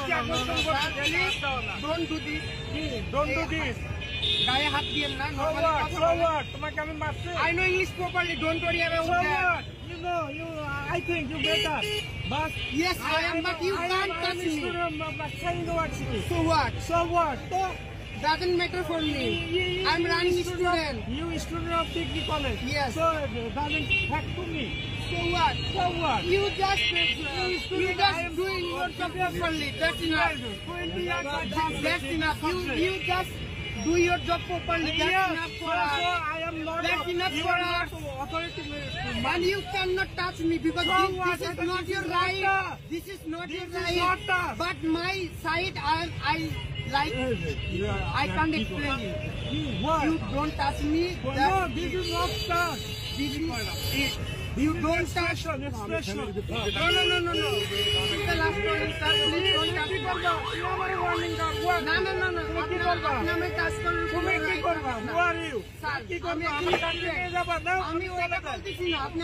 Don't do this. Don't do this. গায়ে হাত দিয়েন না। So what? তোমাকে আমি মারছি। I know English properly. Don't worry about So that. what? I think you better. But Yes, I am, but you can't touch me. So what? So what? Doesn't matter for me. I'm running student. You student of degree college. Yes. So it doesn't affect to me. So what? So what? You just doing your job properly. That's enough. That's enough. You just do your job properly. That's enough for us. I am not. That's enough for us. Authority. And you cannot touch me because this is not your right. This is not your right. But my side, I like. I can't explain it. What? You don't touch me. No, this is not touch. This is. You don't touch. Expression. No. This is the last warning, sir. Please don't touch me. No. আপনি আমাকে touch করুন। তুমি কি করবা? Who are you? Sir, কি করবা? আমি আমি কাছে নিয়ে যাবা না? আমি ওটা বলতেছি না। আপনি